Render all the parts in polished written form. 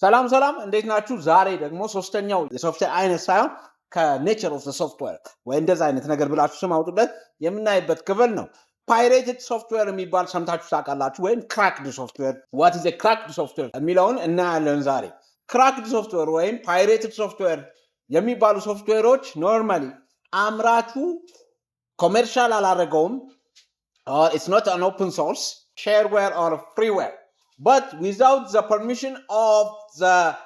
ሰላም እንዴት ናችሁ? ዛሬ ደግሞ ሶስተኛው የሶፍትዌር አይነት ሳይሆን ከኔቸር ኦፍ ዘ ሶፍትዌር ወይ እንደዛ አይነት ነገር ብላችሁ ስም አውጡለት የምናይበት ክፍል ነው። ፓይሬትድ ሶፍትዌር የሚባል ሰምታችሁ ታውቃላችሁ? ወይም ክራክድ ሶፍትዌር ዋት ኢዝ ክራክድ ሶፍትዌር የሚለውን እናያለን ዛሬ። ክራክድ ሶፍትዌር ወይም ፓይሬትድ ሶፍትዌር የሚባሉ ሶፍትዌሮች ኖርማሊ አምራቹ ኮሜርሻል አላደረገውም፣ ኢትስ ኖት አን ኦፕን ሶርስ ሼርዌር ኦር ፍሪዌር but without the permission of the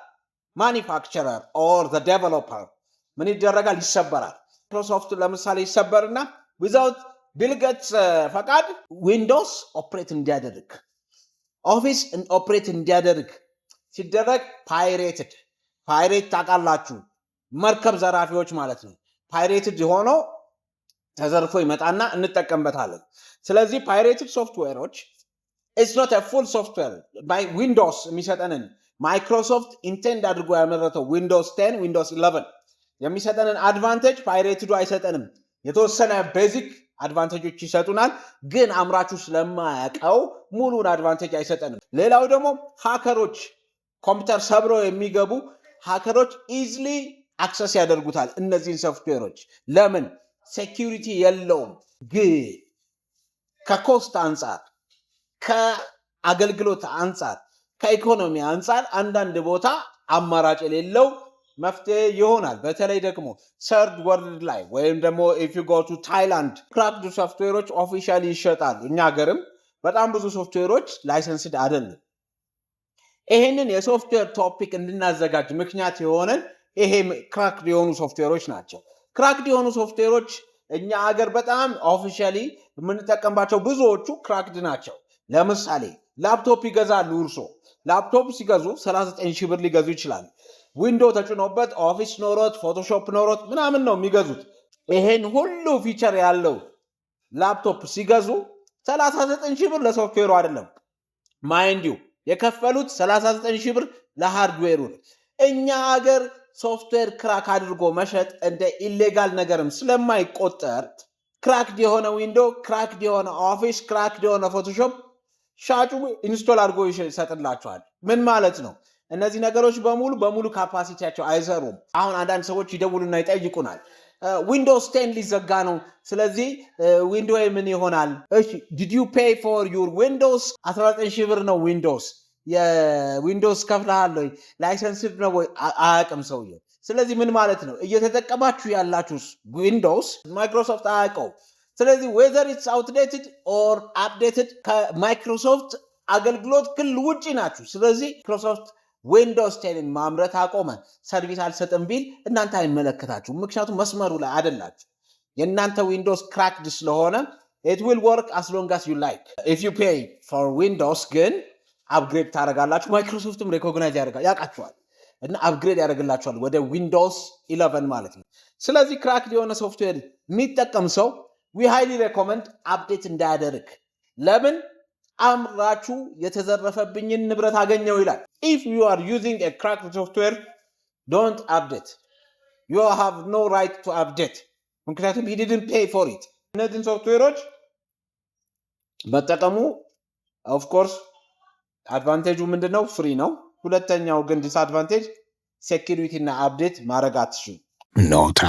manufacturer or the developer ምን ይደረጋል? ይሰበራል። ማይክሮሶፍት ለምሳሌ ይሰበርና without ቢል ጌትስ ፈቃድ ዊንዶውስ ኦፕሬት እንዲያደርግ ኦፊስ ኦፕሬት እንዲያደርግ ሲደረግ ፓይሬትድ ታውቃላችሁ፣ መርከብ ዘራፊዎች ማለት ነው። ፓይሬትድ ሆኖ ተዘርፎ ይመጣና እንጠቀምበታለን። ስለዚህ ፓይሬትድ ሶፍትዌሮች it's not a full software by Windows የሚሰጠንን ማይክሮሶፍት ኢንቴንድ አድርጎ ያመረተው ዊንዶውስ 10 ዊንዶውስ 11 የሚሰጠንን አድቫንቴጅ ፓይሬትዱ አይሰጠንም። የተወሰነ ቤዚክ አድቫንቴጆች ይሰጡናል፣ ግን አምራቹ ስለማያውቀው ሙሉን አድቫንቴጅ አይሰጠንም። ሌላው ደግሞ ሃከሮች ኮምፒውተር ሰብረው የሚገቡ ሃከሮች ኢዝሊ አክሰስ ያደርጉታል እነዚህን ሶፍትዌሮች። ለምን? ሴኪዩሪቲ የለውም። ግን ከኮስት አንጻር፣ ከአገልግሎት አንጻር፣ ከኢኮኖሚ አንጻር አንዳንድ ቦታ አማራጭ የሌለው መፍትሄ ይሆናል። በተለይ ደግሞ ሰርድ ወርልድ ላይ ወይም ደግሞ ኢፍ ዩ ጎ ቱ ታይላንድ ክራክድ ሶፍትዌሮች ኦፊሻሊ ይሸጣሉ። እኛ ሀገርም በጣም ብዙ ሶፍትዌሮች ላይሰንስድ አይደለም። ይሄንን የሶፍትዌር ቶፒክ እንድናዘጋጅ ምክንያት የሆነን ይሄ ክራክድ የሆኑ ሶፍትዌሮች ናቸው። ክራክድ የሆኑ ሶፍትዌሮች እኛ ሀገር በጣም ኦፊሻሊ የምንጠቀምባቸው ብዙዎቹ ክራክድ ናቸው። ለምሳሌ ላፕቶፕ ይገዛሉ። እርሶ ላፕቶፕ ሲገዙ 39 ሺህ ብር ሊገዙ ይችላሉ። ዊንዶ ተጭኖበት ኦፊስ ኖሮት ፎቶሾፕ ኖሮት ምናምን ነው የሚገዙት። ይሄን ሁሉ ፊቸር ያለው ላፕቶፕ ሲገዙ 39 ሺህ ብር ለሶፍትዌሩ አይደለም። ማይንድ ዩ የከፈሉት 39 ሺህ ብር ለሃርድዌሩ። እኛ ሀገር ሶፍትዌር ክራክ አድርጎ መሸጥ እንደ ኢሌጋል ነገርም ስለማይቆጠር ክራክድ የሆነ ዊንዶ፣ ክራክድ የሆነ ኦፊስ፣ ክራክድ የሆነ ፎቶሾፕ ሻጩ ኢንስቶል አድርጎ ይሰጥላቸዋል። ምን ማለት ነው? እነዚህ ነገሮች በሙሉ ካፓሲቲያቸው አይሰሩም። አሁን አንዳንድ ሰዎች ይደውሉና ይጠይቁናል፣ ዊንዶውስ 10 ሊዘጋ ነው፣ ስለዚህ ዊንዶ ምን ይሆናል? እሺ ዲድ ዩ ፔይ ፎር ዩር ዊንዶውስ? 19 ሺህ ብር ነው ዊንዶውስ። የዊንዶውስ ከፍለሃል ወይ? ላይሰንስ ነው ወይ? አያውቅም ሰውየው። ስለዚህ ምን ማለት ነው? እየተጠቀማችሁ ያላችሁ ዊንዶውስ ማይክሮሶፍት አያውቀው። ስለዚህ whether it's outdated or updated ከማይክሮሶፍት አገልግሎት ክልል ውጪ ናችሁ። ስለዚህ ማይክሮሶፍት ዊንዶውስ 10 ማምረት አቆመ፣ ሰርቪስ አልሰጥም ቢል እናንተ አይመለከታችሁ፣ ምክንያቱም መስመሩ ላይ አይደላችሁ። የእናንተ ዊንዶውስ ክራክድ ስለሆነ it will work as long as you like. if you pay for windows ግን አፕግሬድ ታደርጋላችሁ። ማይክሮሶፍትም ሪኮግናይዝ ያውቃችኋል እና አፕግሬድ ያደርግላችኋል ወደ ዊንዶውስ 11 ማለት ነው። ስለዚህ ክራክድ የሆነ ሶፍትዌር የሚጠቀም ሰው we highly recommend አፕዴት እንዳያደርግ። ለምን? አምራቹ የተዘረፈብኝን ንብረት አገኘው ይላል። if you are using a cracked software don't update, you have no right to update ምክንያቱም he didn't pay for it። እነዚህን ሶፍትዌሮች መጠቀሙ of course አድቫንቴጁ ምንድነው? ፍሪ ነው። ሁለተኛው ግን ዲስአድቫንቴጅ ሴኪዩሪቲ እና አፕዴት ማድረግ አትችሉም። ኖታ